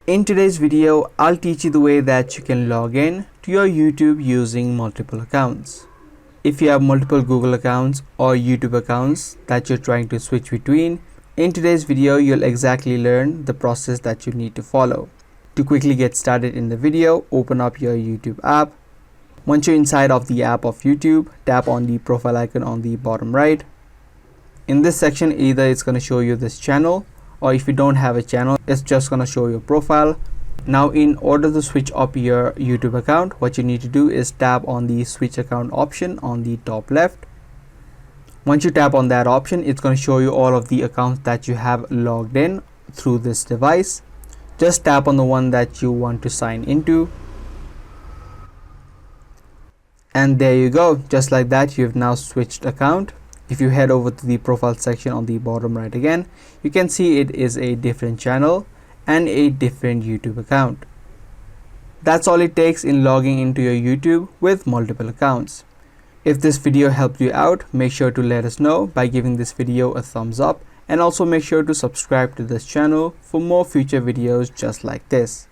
In today's video, I'll teach you the way that you can log in to your YouTube using multiple accounts. If you have multiple Google accounts or YouTube accounts that you're trying to switch between, in today's video, you'll exactly learn the process that you need to follow. To quickly get started in the video, open up your YouTube app. Once you're inside of the app of YouTube, tap on the profile icon on the bottom right. In this section, either it's going to show you this channel, or if you don't have a channel, it's just going to show your profile. Now, in order to switch up your YouTube account, what you need to do is tap on the switch account option on the top left. Once you tap on that option, it's going to show you all of the accounts that you have logged in through this device. Just tap on the one that you want to sign into. And there you go. Just like that, you've now switched account. If you head over to the profile section on the bottom right again, you can see it is a different channel and a different YouTube account. That's all it takes in logging into your YouTube with multiple accounts. If this video helped you out, make sure to let us know by giving this video a thumbs up, and also make sure to subscribe to this channel for more future videos just like this.